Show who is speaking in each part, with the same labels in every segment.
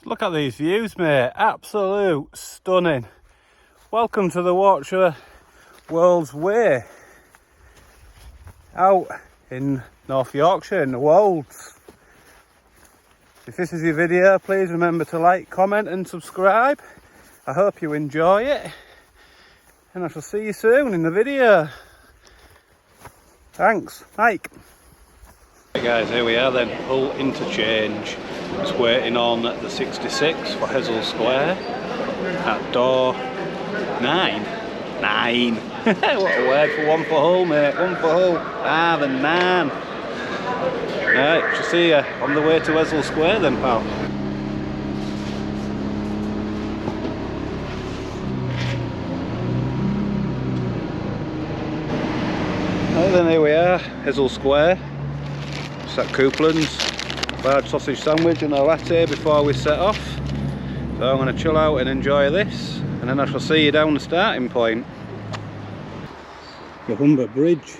Speaker 1: Look at these views, mate. Absolute stunning. Welcome to the Yorkshire Wolds Way. Out in North Yorkshire in the Wolds. If this is your video, please remember to like, comment and subscribe. I hope you enjoy it. And I shall see you soon in the video. Thanks. Mike. Right guys, here we are then. Hull interchange. Just waiting on the 66 for Hessle Square at door 9. 9. What a word for one for Hull, mate. One for Hull. The 9. Right, shall see you on the way to Hessle Square then, pal. Right then, here we are, Hessle Square. It's at Coupland's. Large sausage sandwich and a latte before we set off. So I'm going to chill out and enjoy this, and then I shall see you down the starting point. The Humber Bridge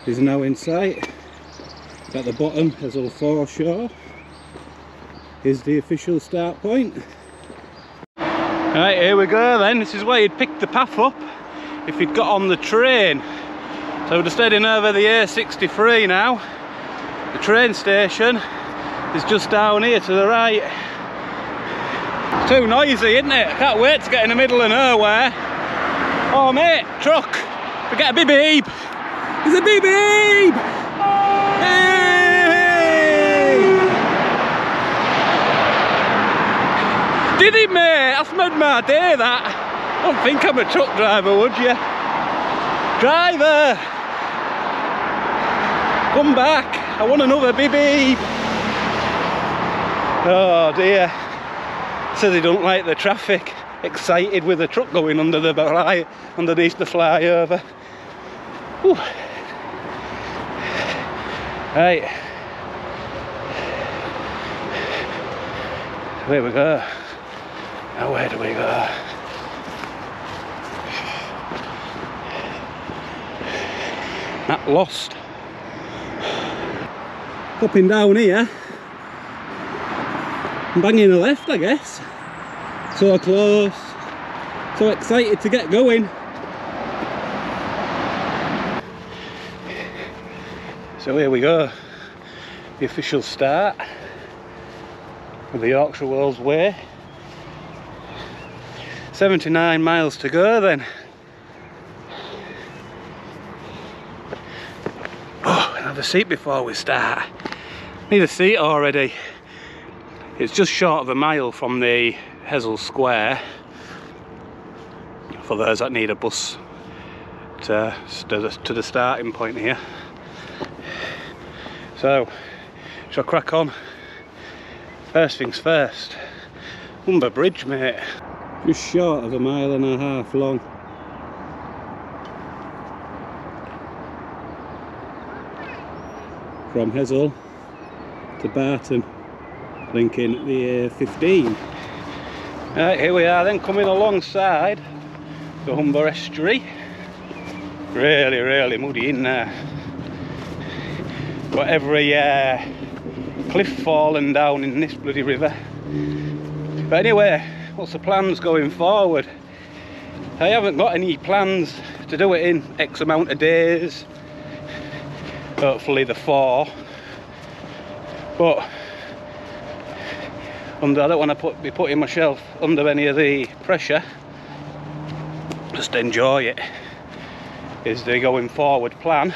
Speaker 1: is now in sight. At the bottom, Hessle foreshore is the official start point. Right, here we go then. This is where you'd pick the path up if you'd got on the train. So we're just heading over the A63 now. The train station is just down here to the right. It's too noisy, isn't it? I can't wait to get in the middle of nowhere. Oh mate, truck! We get a beep beep! There's a beep beep! Hey! Did it, mate? That's made my day, that. I don't think I'm a truck driver, would you? Driver! Come back! I want another beep beep! Oh dear. Says he don't like the traffic. Excited with the truck going under the underneath the flyover. Whew. Right. Here we go. Now where do we go? Not lost. Popping down here. I'm banging a left, I guess. So close. So excited to get going. So here we go. The official start of the Yorkshire Wolds Way. 79 miles to go then. Oh, have a seat before we start. Need a seat already. It's just short of a mile from the Hessle Square for those that need a bus to the starting point here. So, shall I crack on? First things first, Humber Bridge, mate. Just short of a mile and a half long. From Hessle to Barton, linking the A15. Right, here we are then, coming alongside the Humber estuary. Really muddy in there. Got every cliff falling down in this bloody river. But anyway, what's the plans going forward? I haven't got any plans to do it in X amount of days. Hopefully the 4. But I don't want to be putting myself under any of the pressure. Just enjoy it is the going forward plan.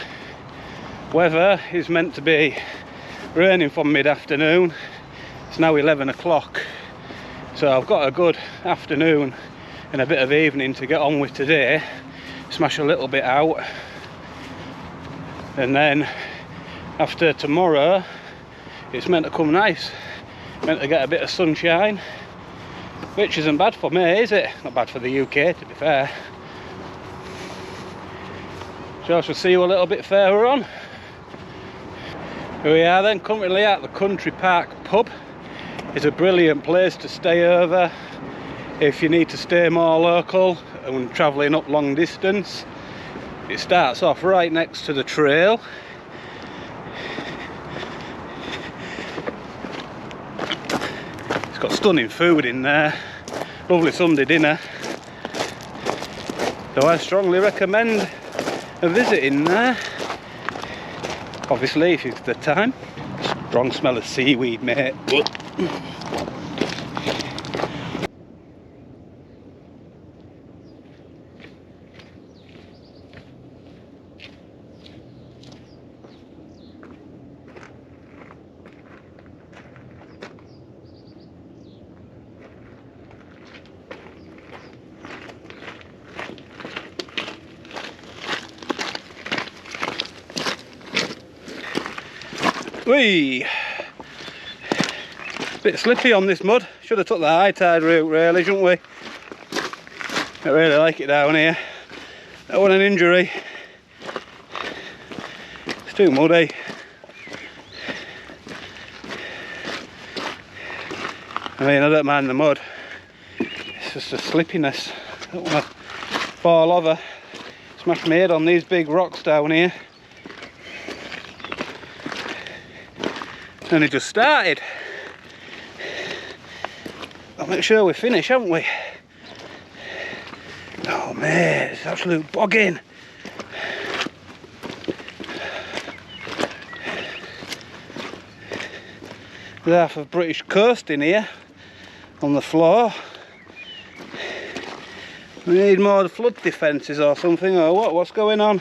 Speaker 1: Weather is meant to be raining from mid-afternoon. It's now 11 o'clock, so I've got a good afternoon and a bit of evening to get on with today. Smash a little bit out, and then after tomorrow it's meant to come nice. Meant to get a bit of sunshine, which isn't bad for me, is it? Not bad for the UK, to be fair. So I shall see you a little bit further on. Here we are then, currently at the Country Park pub. It's a brilliant place to stay over if you need to stay more local and travelling up long distance. It starts off right next to the trail. got stunning food in there, lovely Sunday dinner. So I strongly recommend a visit in there. Obviously, if you've the time. Strong smell of seaweed, mate. Whee! Bit slippy on this mud. Should have took the high tide route really, shouldn't we? I really like it down here. Don't want an injury. It's too muddy. I mean, I don't mind the mud. It's just a slippiness. I don't want to fall over. Smash my head on these big rocks down here. And it just started. I'll make sure we finish, haven't we? Oh mate, it's absolute bogging. There's half of British coast in here on the floor. We need more flood defences or something, or what? What's going on?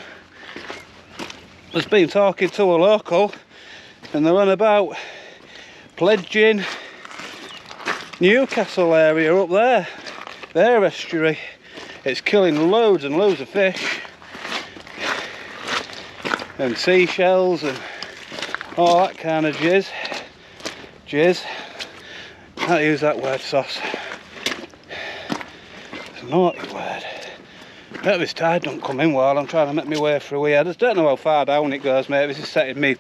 Speaker 1: I've been talking to a local and they're on about pledging Newcastle area up there, their estuary. It's killing loads and loads of fish and seashells and all that kind of jizz. Can't use that word, sauce. It's a naughty word. I hope this tide don't come in while I'm trying to make my way through here. I just don't know how far down it goes, mate. This is setting me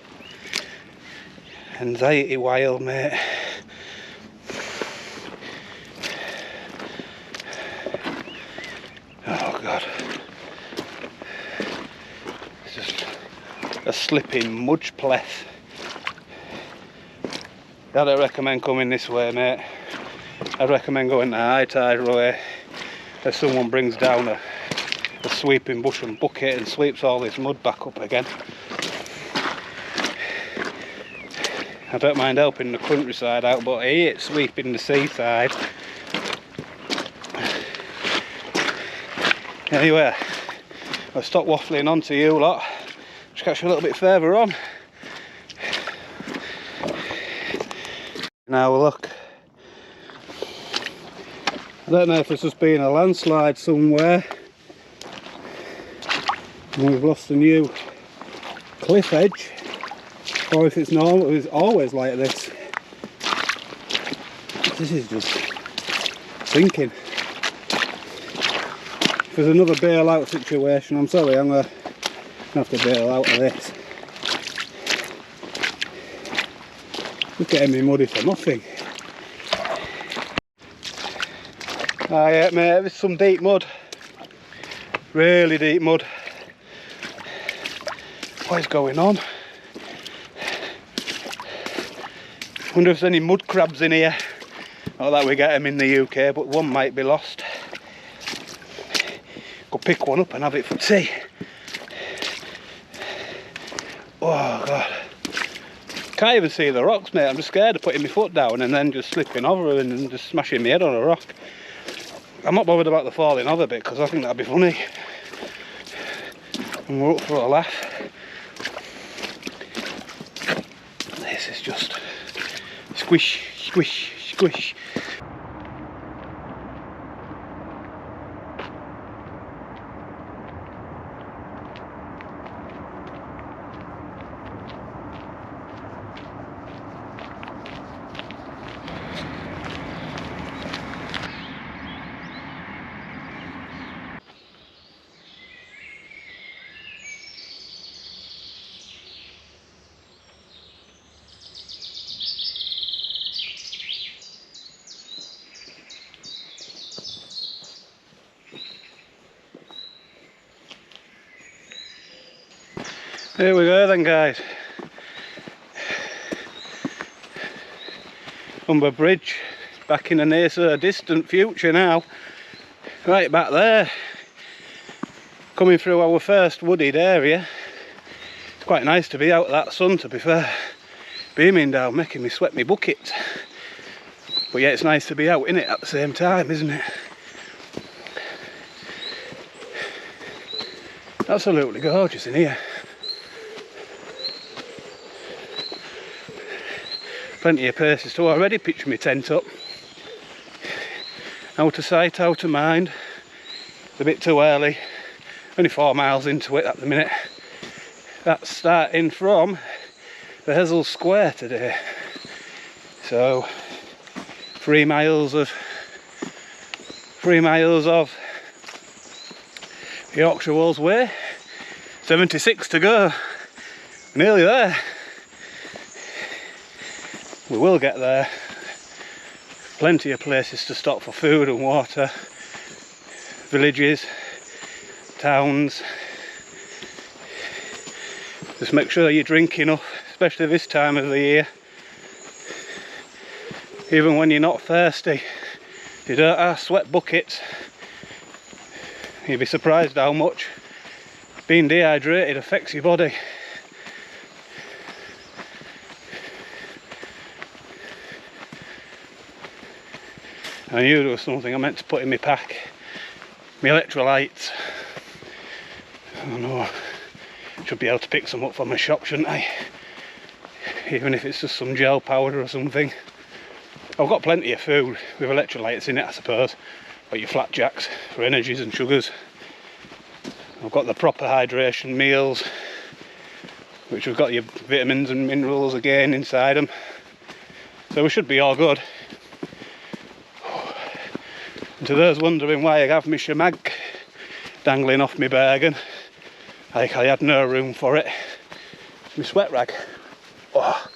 Speaker 1: anxiety wild, mate. Oh god. It's just a slipping mudge pleth. I don't recommend coming this way, mate. I'd recommend going the high tide way if someone brings down a sweeping bush and bucket and sweeps all this mud back up again. I don't mind helping the countryside out, but I hate sweeping the seaside. Anyway, I'll stop waffling on to you lot. Just catch you a little bit further on. Now look. I don't know if there's just been a landslide somewhere and we've lost a new cliff edge, or if it's normal, it's always like this. This is just sinking. If there's another bail out situation, I'm sorry, I'm gonna have to bail out of this. Just getting me muddy for nothing. Ah yeah mate, there's some deep mud. Really deep mud. What is going on? Wonder if there's any mud crabs in here. Not that we get them in the UK, but one might be lost. Go pick one up and have it for tea. Oh god. Can't even see the rocks, mate. I'm just scared of putting my foot down and then just slipping over and then just smashing my head on a rock. I'm not bothered about the falling over bit because I think that'd be funny. And we're up for a laugh. This is just squish, squish, squish. Here we go then guys. Humber Bridge, back in the near so distant future now. Right back there, coming through our first wooded area. It's quite nice to be out of that sun, to be fair. Beaming down, making me sweat my bucket. But yeah, it's nice to be out in it at the same time, isn't it? Absolutely gorgeous in here. Plenty of places to already pitch my tent up. Out of sight, out of mind. It's a bit too early. Only 4 miles into it at the minute. That's starting from the Hessle Square today. So 3 miles of Yorkshire Wolds Way. 76 to go. Nearly there. We will get there. Plenty of places to stop for food and water. Villages, towns. Just make sure you drink enough, especially this time of the year. Even when you're not thirsty, if you don't have sweat buckets, you'd be surprised how much being dehydrated affects your body. I knew there was something I meant to put in my pack. My electrolytes. Oh no, should be able to pick some up from my shop, shouldn't I? Even if it's just some gel powder or something. I've got plenty of food with electrolytes in it, I suppose. Got your flapjacks for energies and sugars. I've got the proper hydration meals, which have got your vitamins and minerals again inside them. So we should be all good. And to those wondering why I have my shemag dangling off my bergen, like I had no room for it, it's my sweat rag. Oh.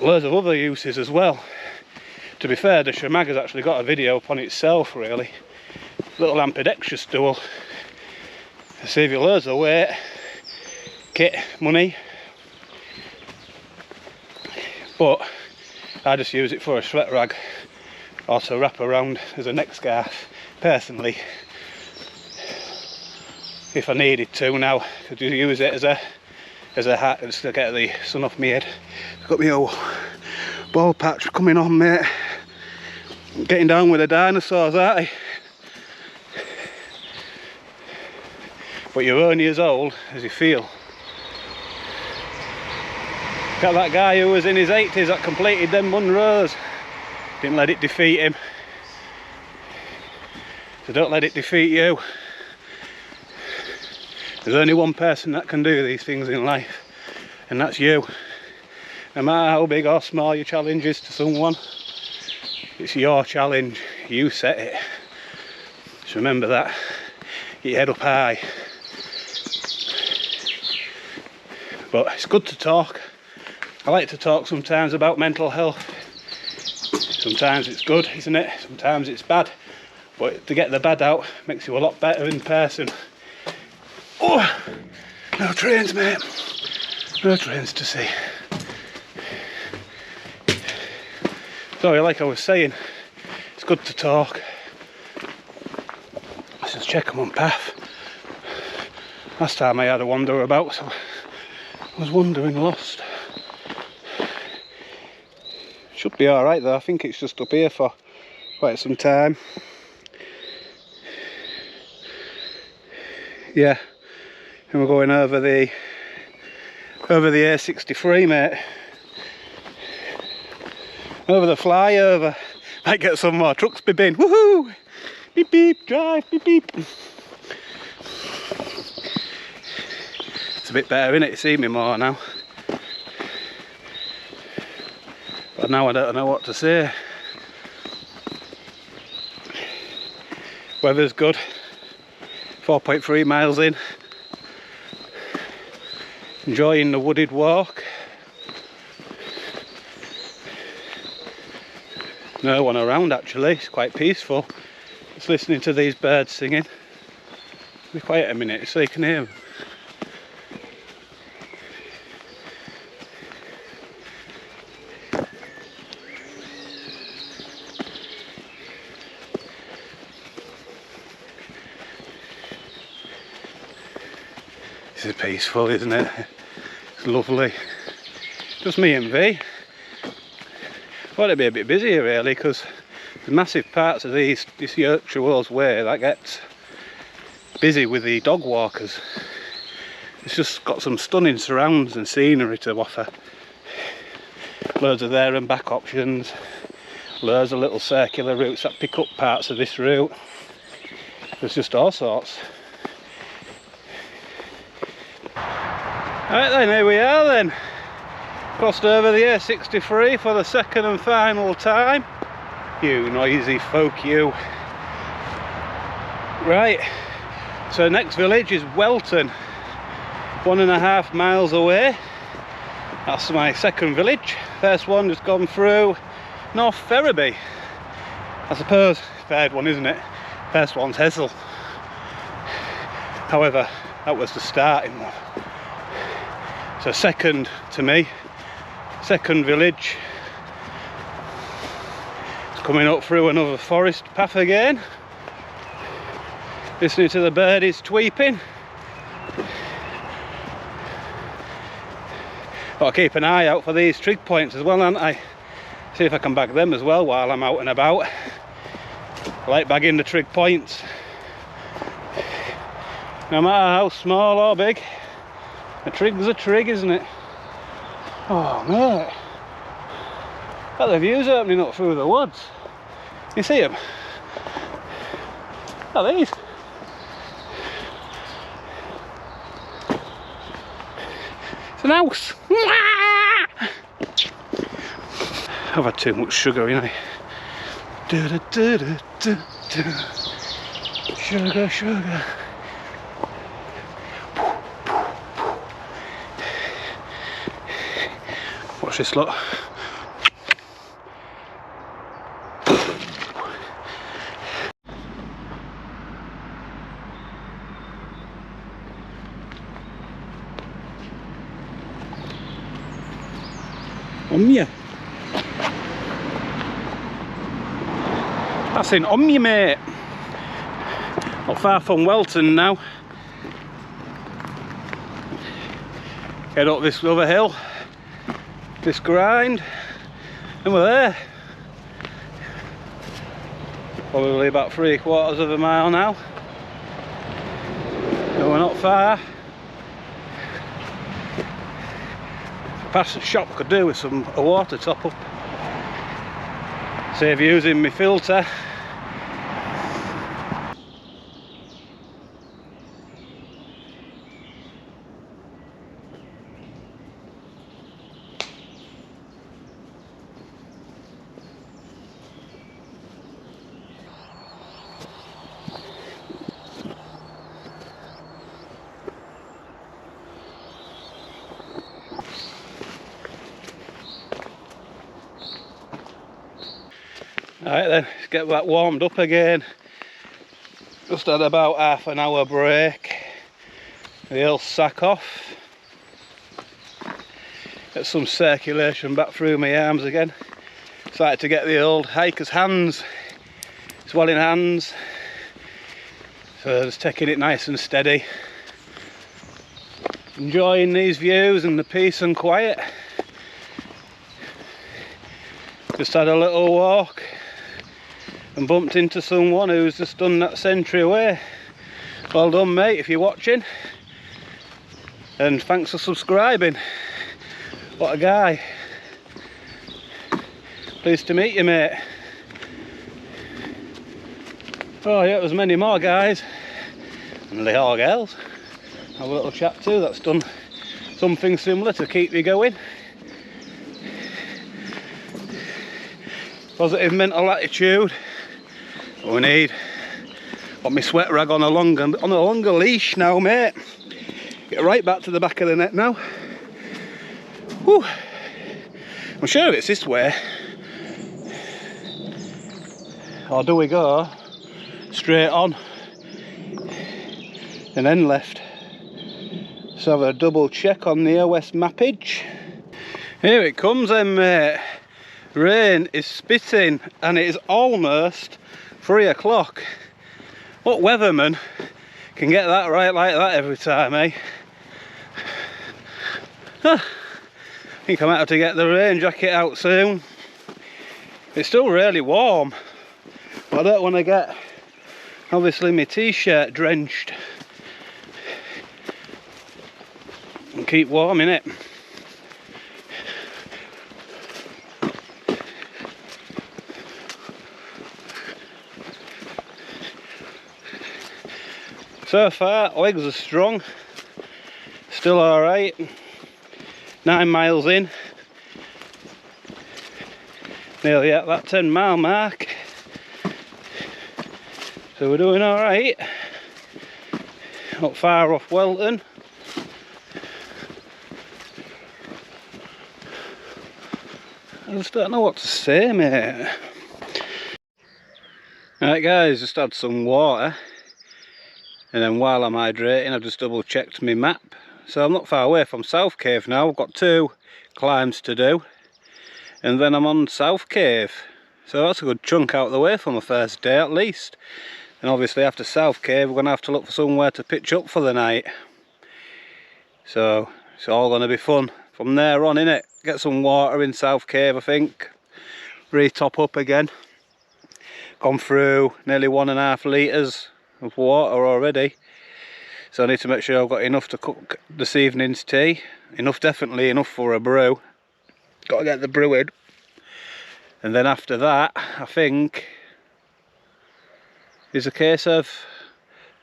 Speaker 1: Loads of other uses as well. To be fair, the shemag has actually got a video upon itself, really. Little ambidextrous stool. To save you loads of weight, kit, money. But I just use it for a sweat rag, or to wrap around as a neck scarf, personally. If I needed to now, I could use it as a hat just to get the sun off my head. I've got my old ball patch coming on, mate. Getting down with the dinosaurs, aren't they? But you're only as old as you feel. Got that guy who was in his 80s that completed them Munros. Didn't let it defeat him. So don't let it defeat you. There's only one person that can do these things in life, and that's you. No matter how big or small your challenge is to someone, it's your challenge. You set it. Just remember that. Get your head up high. But it's good to talk. I like to talk sometimes about mental health. Sometimes it's good, isn't it? Sometimes it's bad. But to get the bad out makes you a lot better in person. Oh! No trains, mate. No trains to see. Sorry, like I was saying, it's good to talk. Let's just check I'm on path. Last time I had a wander about, so I was wandering lost. Should be alright though, I think it's just up here for quite some time. Yeah, and we're going over the A63, mate. Over the flyover. Might get some more trucks bibbing. Woohoo! Beep beep, drive, beep beep. It's a bit better, innit? You see me more now. But now I don't know what to say. Weather's good. 4.3 miles in. Enjoying the wooded walk. No one around actually, it's quite peaceful. Just listening to these birds singing. Be quiet a minute so you can hear them. is peaceful, isn't it? It's lovely. Just me and V. Well, it'd be a bit busier really, because the massive parts of this Yorkshire Wolds Way that gets busy with the dog walkers. It's just got some stunning surrounds and scenery to offer. Loads of there and back options. Loads of little circular routes that pick up parts of this route. There's just all sorts. Right then, here we are then. Crossed over the A63 for the second and final time. You noisy folk, you. Right, so next village is Welton. 1.5 miles away. That's my second village. First one just gone through North Ferriby. I suppose third one, isn't it? First one's Hessle. However, that was the starting one. So second to me, second village. It's coming up through another forest path again. Listening to the birdies tweeping. Got to keep an eye out for these trig points as well, haven't I? See if I can bag them as well while I'm out and about. I like bagging the trig points. No matter how small or big, a trig's a trig, isn't it? Oh mate, got the views opening up through the woods. You see them? Look at these. It's an house. I've had too much sugar, you know. Sugar, sugar. Watch this lot. Omje. That's in Omje, mate. Not far from Welton now. Head up this other hill, this grind, and we're there. Probably about 3/4 of a mile now. No, we're not far. Past the shop could do with a water top up. Save using my filter. Alright then, let's get that warmed up again. Just had about half an hour break. The old sack off. Get some circulation back through my arms again. Started to get the old hiker's hands. Swelling hands. So just taking it nice and steady. Enjoying these views and the peace and quiet. Just had a little walk and bumped into someone who's just done that century away. Well done mate if you're watching, and thanks for subscribing. What a guy. Pleased to meet you mate. Oh yeah, there's many more guys and they all girls. Have a little chat too that's done something similar to keep you going. Positive mental attitude. What we need. Got my sweat rag on a longer leash now, mate. Get right back to the back of the net now. Whew. I'm sure it's this way. Or do we go straight on and then left? So have a double check on the OS mappage. Here it comes then, mate. Rain is spitting and it is almost 3 o'clock. What weatherman can get that right like that every time, eh? I think I might have to get the rain jacket out soon. It's still really warm, but I don't want to get, obviously, my t-shirt drenched. And keep warm in it. So far, legs are strong, still alright. 9 miles in, nearly at that 10-mile mark, so we're doing alright. Not far off Welton. I just don't know what to say, mate. Right guys, just had some water. And then while I'm hydrating, I've just double checked my map. So I'm not far away from South Cave now. I've got 2 climbs to do. And then I'm on South Cave. So that's a good chunk out of the way for my first day at least. And obviously after South Cave, we're going to have to look for somewhere to pitch up for the night. So it's all going to be fun from there on, innit? Get some water in South Cave, I think. Re-top up again. Gone through nearly 1.5 litres of water already, so I need to make sure I've got enough to cook this evening's tea. Enough, definitely enough for a brew. Got to get the brewing, and then after that I think is a case of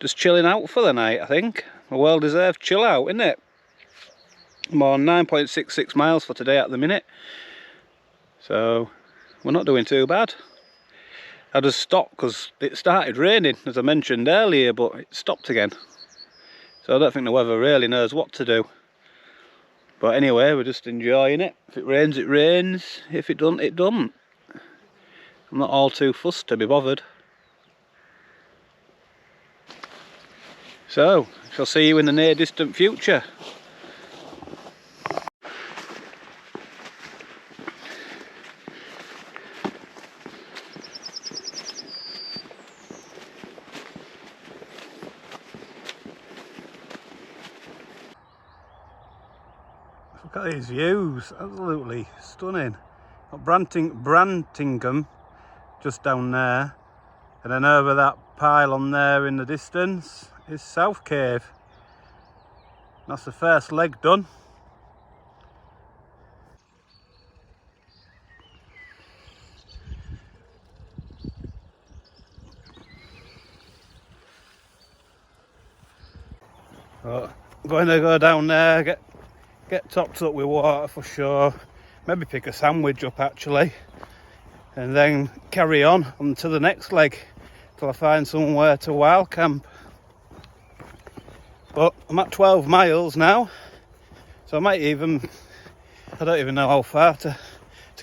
Speaker 1: just chilling out for the night. I think a well-deserved chill out, isn't it? I'm on 9.66 miles for today at the minute, so we're not doing too bad. I just stopped because it started raining, as I mentioned earlier, but it stopped again. So I don't think the weather really knows what to do. But anyway, we're just enjoying it. If it rains, it rains. If it doesn't, it doesn't. I'm not all too fussed to be bothered. So, shall see you in the near distant future. Look at these views, absolutely stunning. Got Brantingham just down there, and then over that pylon there in the distance is South Cave. That's the first leg done. So, I'm going to go down there, get topped up with water for sure, maybe pick a sandwich up actually, and then carry on to the next leg till I find somewhere to wild camp. But I'm at 12 miles now, so I might even, I don't even know how far to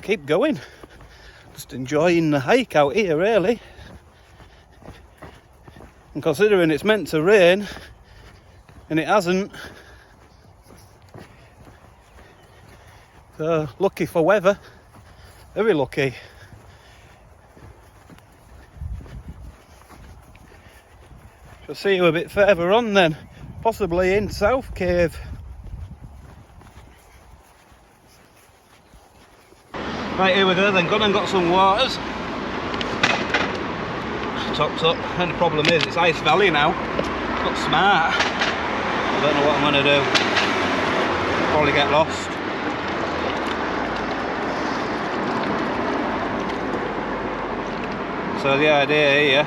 Speaker 1: keep going. Just enjoying the hike out here really, and considering it's meant to rain and it hasn't. So lucky for weather, very lucky. Shall see you a bit further on then, possibly in South Cave. Right, here we go then, gone and got some waters. Topped up, and the problem is it's Ice Valley now. Not smart. I don't know what I'm going to do. Probably get lost. So the idea here,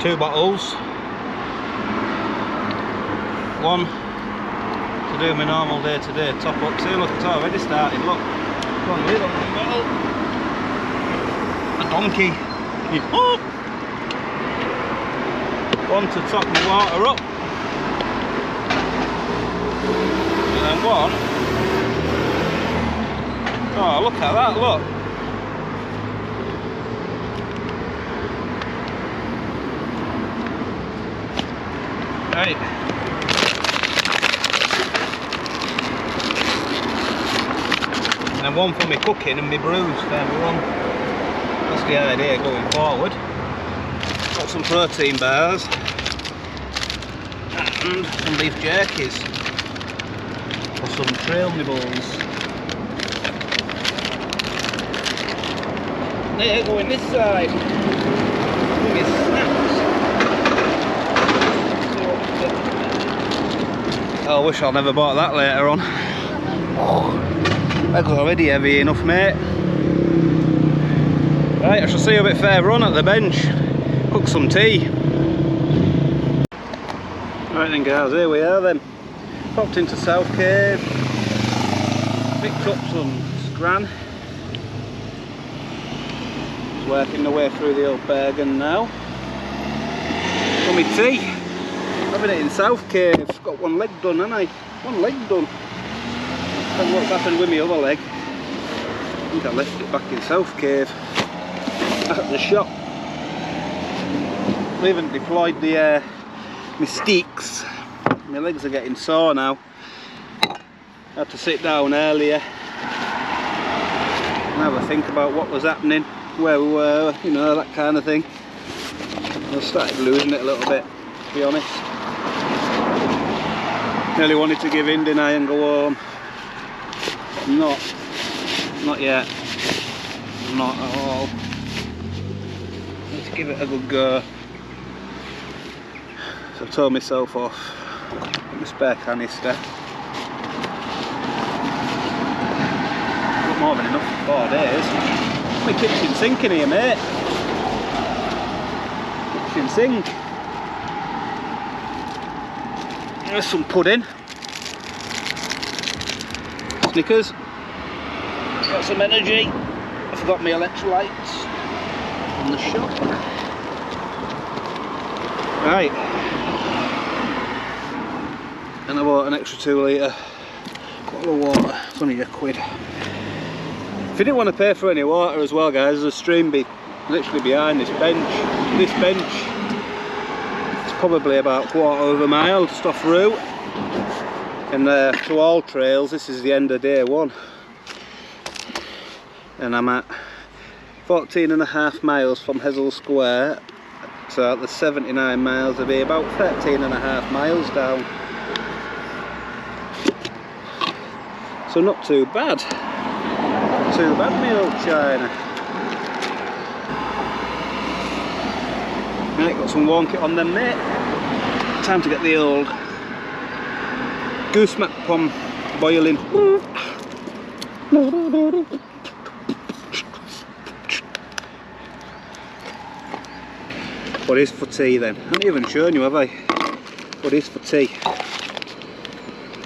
Speaker 1: 2 bottles, one to do my normal day-to-day top up. See, look, it's already started, look. One lid on the bottle. A donkey. Oh. One to top the water up. And then one. Oh, look at that, look. Right. And then one for me cooking and me brews for everyone. That's the idea going forward. Got some protein bars. And and some beef jerkies. Or some trail nibbles. There, going this side. Give me snacks. Oh, I wish I'd never bought that later on. That's already heavy enough, mate. Right, I shall see you a bit further on at the bench. Cook some tea. Right then guys, here we are then. Popped into South Cave. Picked up some scran. Just working the way through the old Bergen now. For me tea. Having it in South Cave. Got one leg done, haven't I? One leg done. And what's happened with my other leg? I think I left it back in South Cave. At the shop. We haven't deployed the my sticks. My legs are getting sore now. I had to sit down earlier and have a think about what was happening, where we were, you know, that kind of thing. I started losing it a little bit, to be honest. Nearly wanted to give in, didn't I, and go home. Not yet. Not at all. Let's give it a good go. So I've told myself off. Got my spare canister. Got more than enough for 4 days. My kitchen sink in here, mate. Kitchen sink. There's some pudding. Snickers. Got some energy. I forgot my electrolytes in the shop. Right. And I bought an extra 2 litre bottle of water. It's only £1. If you didn't want to pay for any water as well, guys, there's a stream literally behind this bench. This bench is probably about a quarter of a mile just off route. And to all trails, this is the end of day 1. And I'm at 14.5 miles from Hessle Square. So at the 79 miles, I'll be about 13.5 miles down. So not too bad. Not too bad, my old China. Right, got some warm kit on them, mate. Time to get the old goose mac pom boiling. What is for tea then? I haven't even shown you, have I? What is for tea?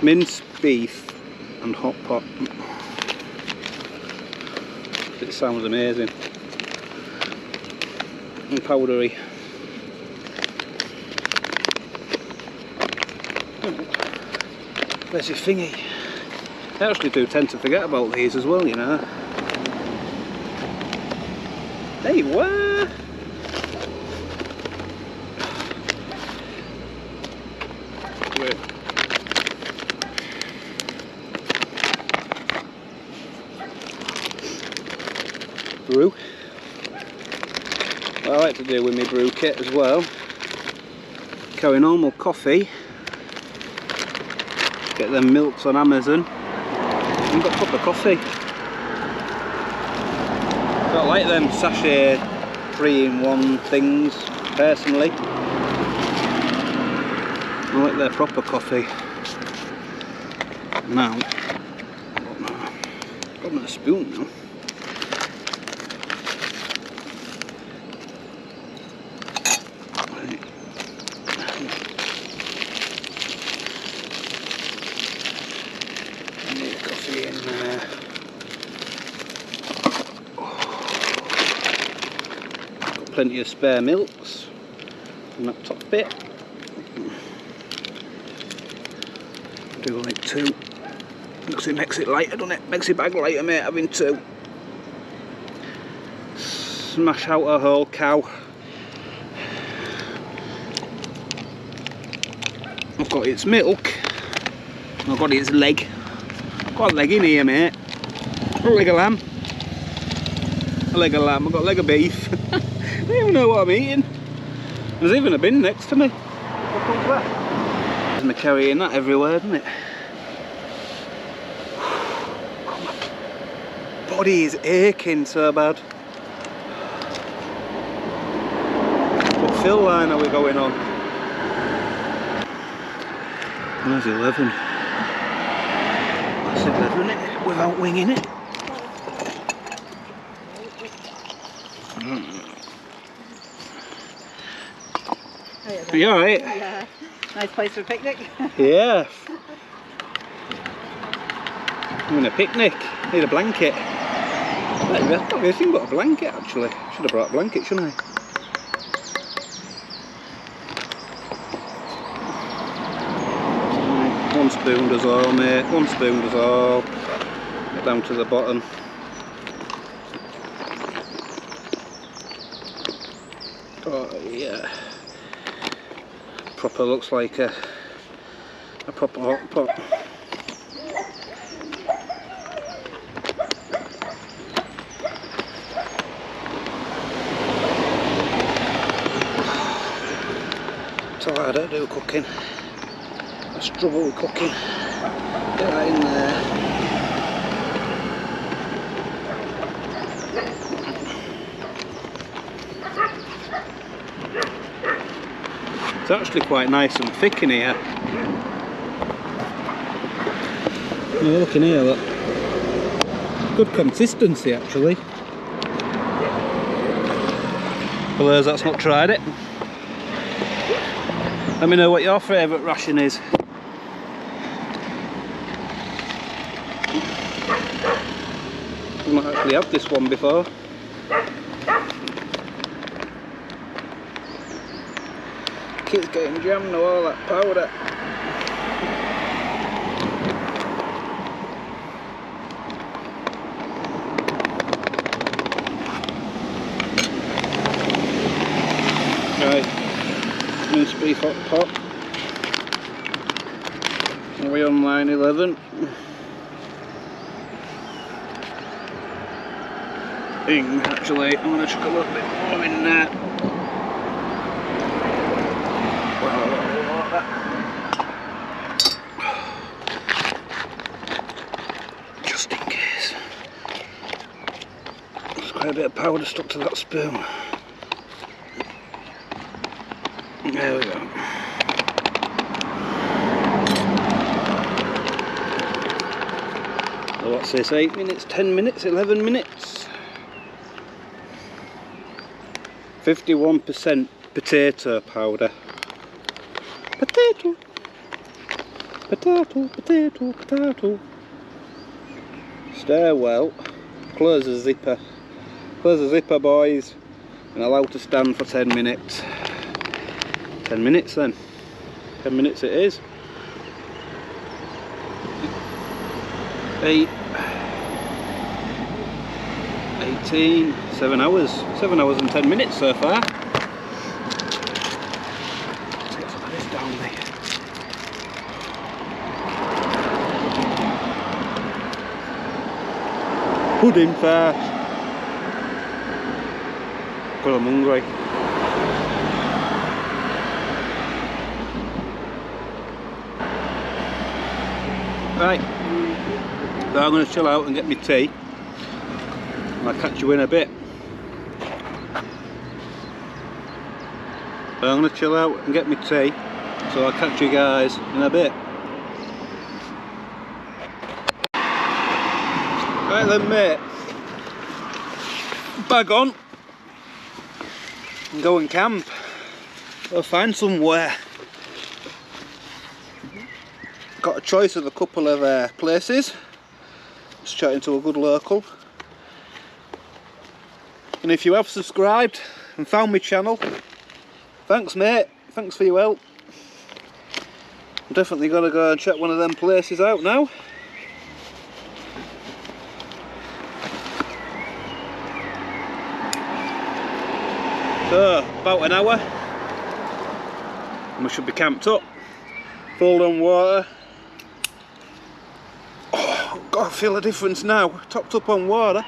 Speaker 1: Minced beef and hot pot. It sounds amazing. And powdery. Where's your thingy? I actually do tend to forget about these as well, you know. There you were! Brew. What I like to do with my brew kit as well, carry normal coffee, get them milks on Amazon, and got proper coffee. I don't like them sachet 3-in-1 things personally. I like their proper coffee. Now, got my spoon now. Plenty of spare milks on that top bit. Do like 2. Because it makes it lighter, doesn't it? Makes your bag lighter, mate, having 2. Smash out a whole cow. I've got its milk. I've got its leg. I've got a leg in here, mate. A leg of lamb. A leg of lamb. I've got a leg of beef. I don't even know what I'm eating. There's even a bin next to me. What comes that? Saves me carrying that everywhere, doesn't it? My body is aching so bad. What fill line are we going on? Where's 11? That's 11, isn't it? Without winging it. Are you alright?
Speaker 2: Yeah. Nice place for a picnic.
Speaker 1: Yeah. I'm in a picnic. Need a blanket. I've not even got a blanket actually. Should have brought a blanket, shouldn't I? One spoon does all, mate. One spoon does all. Get down to the bottom. Oh yeah. Proper looks like a proper hot pot. That's all I don't do cooking. I struggle with cooking. Get that in there. It's actually quite nice and thick in here. Yeah, look in here, look. Good consistency actually. For those that's not tried it, let me know what your favourite ration is. I've not actually had this one before. It's getting jammed with all that powder. Right, mince beef hot pot. Are we on line 11? Actually, I'm going to chuck a little bit more in there. Just in case. There's quite a bit of powder stuck to that spoon. There we go. So what's this, 8 minutes, 10 minutes, 11 minutes? 51% potato powder. Potato. Potato, potato, potato. Stir well. Close the zipper. Close the zipper, boys. And allow to stand for 10 minutes. 10 minutes then. 10 minutes it is. 8, 18, 7 hours. 7 hours and 10 minutes so far. Let's get some of this down there. Pudding first. God, I'm hungry. Right, so I'm going to chill out and get my tea, and I'll catch you in a bit. So I'm going to chill out and get my tea, so I'll catch you guys in a bit. Right then, mate, bag on and go and camp. I'll find somewhere. Got a choice of a couple of places. Just chatting to a good local. And if you have subscribed and found my channel, thanks mate, thanks for your help. I'm definitely going to go and check one of them places out now. So, about an hour and we should be camped up, filled on water. Oh, God, I feel a difference now, topped up on water.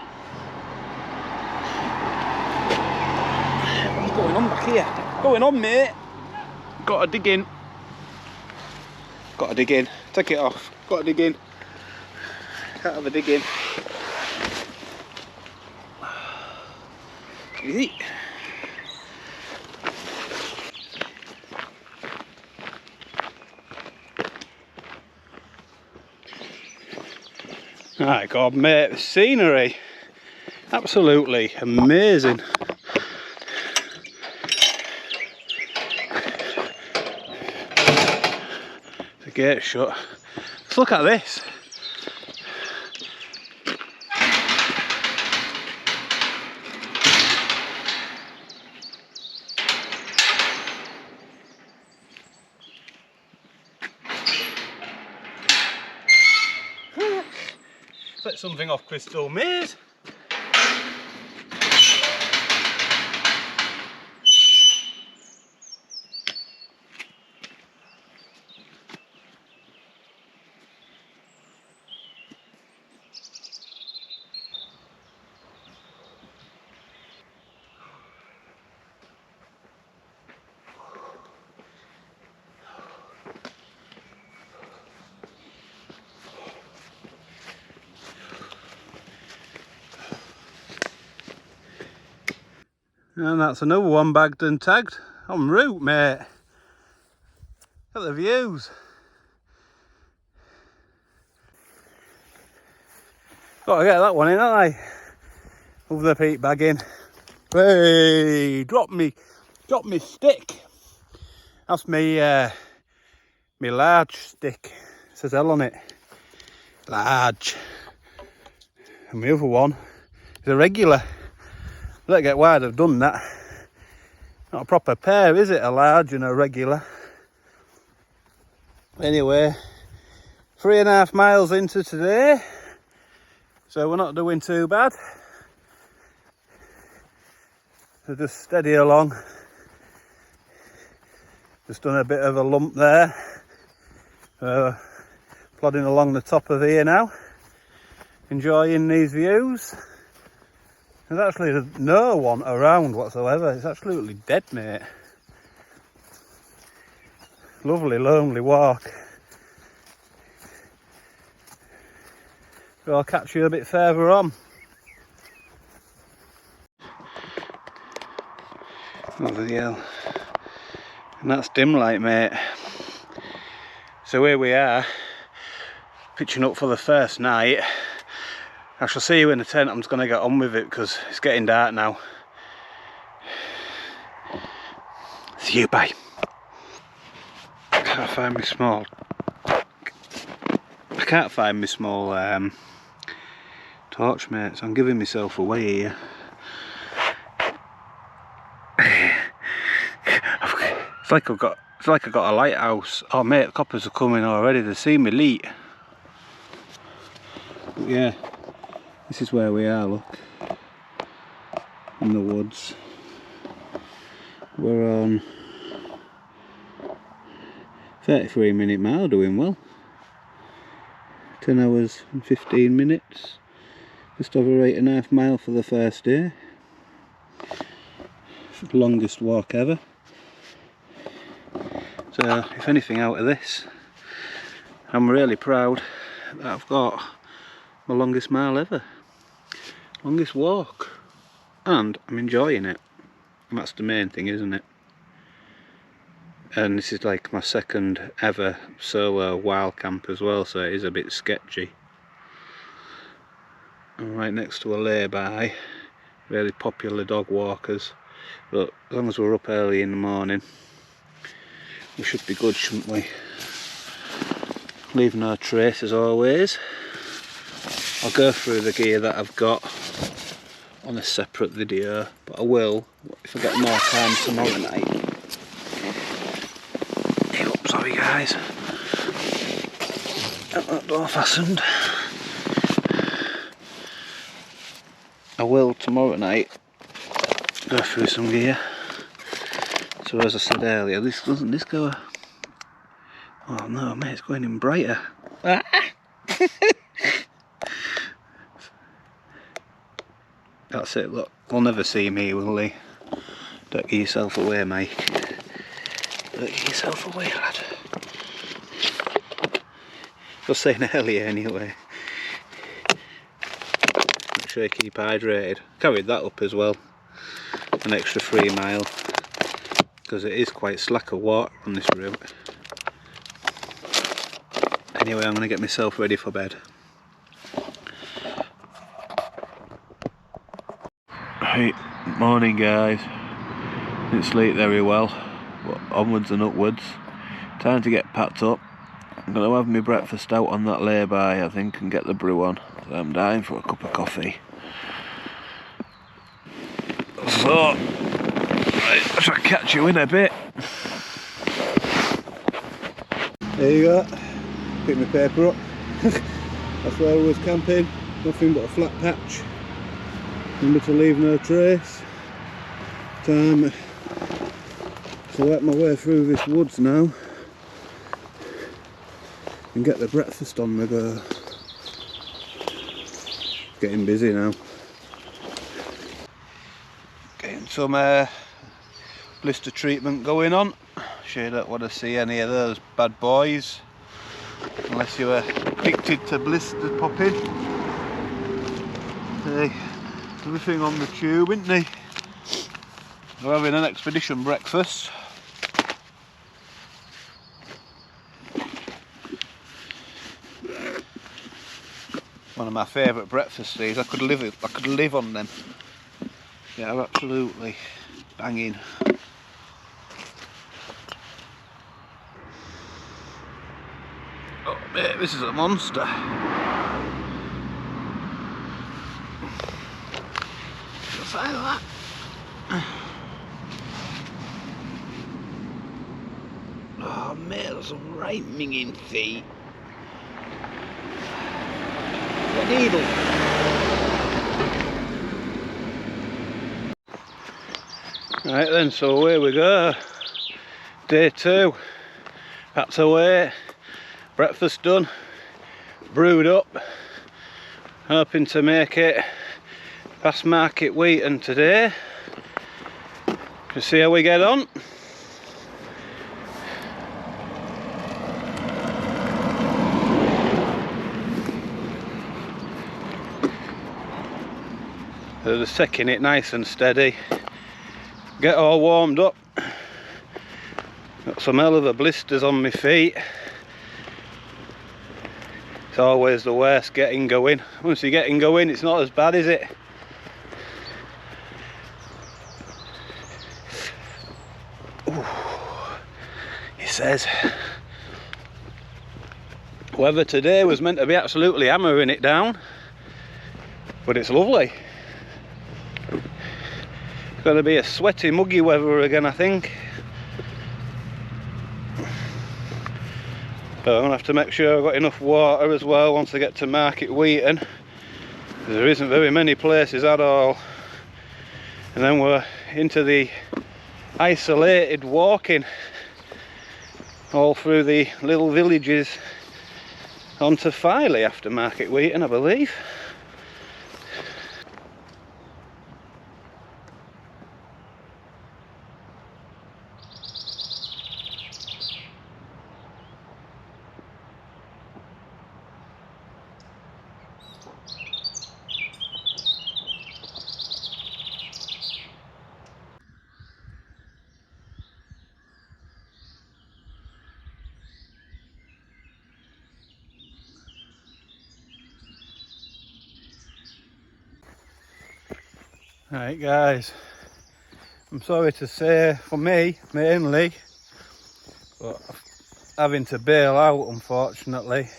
Speaker 1: What's going on back here? Going on, mate? Got to dig in. Got to dig in. Take it off. Got to dig in. Can't have a dig in. Easy. My God, mate, the scenery. Absolutely amazing. The gate's shut. Let's look at this. It's like something off Crystal Maze. And that's another one bagged and tagged en route, mate. Look at the views. Got to get that one in, haven't I? Over the peat bagging. Hey, drop me stick. That's me large stick. It says L on it. Large. And the other one is a regular. I don't get why they've done that. Not a proper pair, is it? A large and a regular. Anyway, 3.5 miles into today, so we're not doing too bad. So just steady along. Just done a bit of a lump there. Plodding along the top of here now, enjoying these views. There's actually no one around whatsoever. It's absolutely dead, mate. Lovely, lonely walk. So I'll catch you a bit further on. Over the hill. And that's dim light, mate. So here we are, pitching up for the first night. I shall see you in the tent. I'm just going to get on with it because it's getting dark now. See you, bye. I can't find my small torch, mate, so I'm giving myself away here. It's like I've got a lighthouse. Oh mate, the coppers are coming already. They've seen me leap. But yeah, this is where we are, look. In the woods. We're on 33-minute mile, doing well. 10 hours and 15 minutes. Just over 8.5 miles for the first day. Longest walk ever. So if anything out of this, I'm really proud that I've got my longest mile ever. Longest walk. And I'm enjoying it. And that's the main thing, isn't it? And this is like my second ever solo wild camp as well, so it is a bit sketchy. I'm right next to a lay-by, really popular dog walkers, but as long as we're up early in the morning, we should be good, shouldn't we? Leave no trace as always. I'll go through the gear that I've got on a separate video, but I will if I get more time tomorrow night. Oh, sorry guys. Got that door fastened. I will tomorrow night go through some gear. So as I said earlier, doesn't this go? Oh no, mate, it's going in brighter. That's it, look. They'll never see me, will they? Don't get yourself away, mate. Don't get yourself away, lad. Just saying earlier anyway. Make sure you keep hydrated. Carried that up as well. An extra 3 mile. Because it is quite slack of water on this route. Anyway, I'm going to get myself ready for bed. Right, morning guys. Didn't sleep very well, but onwards and upwards. Time to get packed up. I'm going to have my breakfast out on that lay-by, I think, and get the brew on. So I'm dying for a cup of coffee. So, right, I shall catch you in a bit. There you go. Pick my paper up. That's where I was camping. Nothing but a flat patch. Remember to leave no trace. Time to work my way through this woods now and get the breakfast on the go. Getting busy now. Getting some blister treatment going on. Sure you don't want to see any of those bad boys unless you are addicted to blister popping. Hey, everything on the tube, isn't they? We're having an expedition breakfast. One of my favourite breakfast days. I could live on them. Yeah, absolutely banging. Oh mate, this is a monster. Just like that. Oh mate, there's some right minging feet. A needle. Right then, so away we go. Day 2. Packed away. Breakfast done. Brewed up. Hoping to make it past Market Wheaton today. To see how we get on. They're just taking it nice and steady. Get all warmed up. Got some hell of a blisters on my feet. It's always the worst getting going. Once you're getting going, it's not as bad, is it? Ooh, he says. Weather today was meant to be absolutely hammering it down, but it's lovely. It's going to be a sweaty, muggy weather again, I think. So I'm going to have to make sure I've got enough water as well once I get to Market Wheaton. There isn't very many places at all. And then we're into the isolated walking all through the little villages onto Filey after Market Wheaton, I believe. Right guys, I'm sorry to say, for me mainly, but having to bail out unfortunately.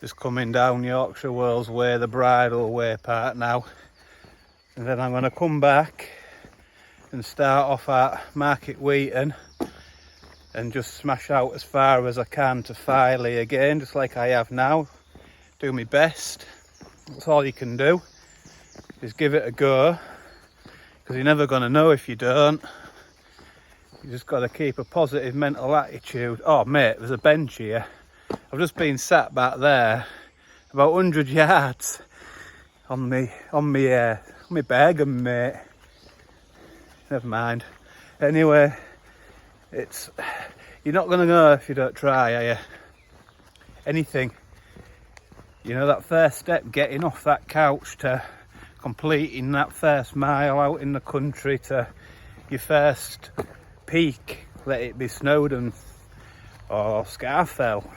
Speaker 1: Just coming down Yorkshire Wolds Way, the bridle way part now, and then I'm going to come back and start off at Market Wheaton and just smash out as far as I can to Filey again, just like I have now. Do my best. That's all you can do, is give it a go, because you're never going to know if you don't. You just got to keep a positive mental attitude. Oh mate, there's a bench here. I've just been sat back there about 100 yards on my Bergen, mate. Never mind. Anyway, you're not going to know if you don't try, are you? anything. You know, that first step, getting off that couch to completing that first mile out in the country to your first peak, let it be Snowdon or Scarfell,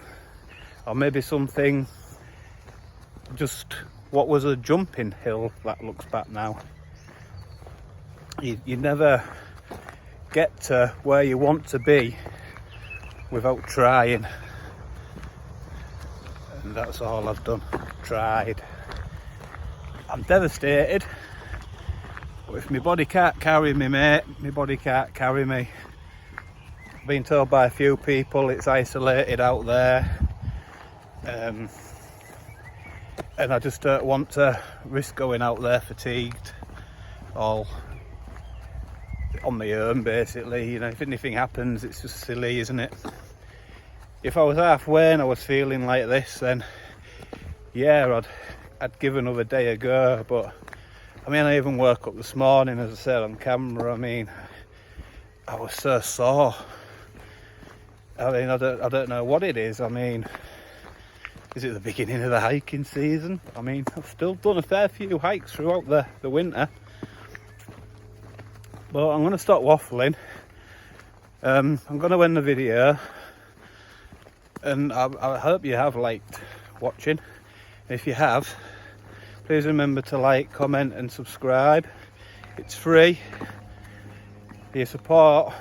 Speaker 1: or maybe something just what was a jumping hill that looks back now. You never get to where you want to be without trying, and that's all I've done, tried. I'm devastated, but if my body can't carry me, mate, my body can't carry me. I've been told by a few people it's isolated out there, and I just don't want to risk going out there fatigued, all on my own basically. You know, if anything happens, it's just silly, isn't it? If I was halfway and I was feeling like this, then yeah, I'd give another day a go. But I mean, I even woke up this morning, as I said on camera, I mean, I was so sore. I mean, I don't know what it is. I mean, is it the beginning of the hiking season? I mean, I've still done a fair few hikes throughout the winter. But I'm going to stop waffling. I'm going to end the video. And I hope you have liked watching. If you have, please remember to like, comment and subscribe. It's free. Your support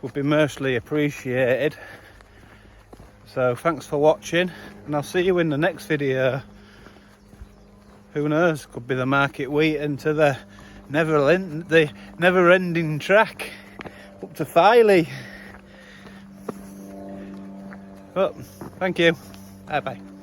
Speaker 1: would be mostly appreciated. So thanks for watching, and I'll see you in the next video. Who knows, could be the Market Wheaton to the never-ending track up to Filey. But thank you. Bye bye.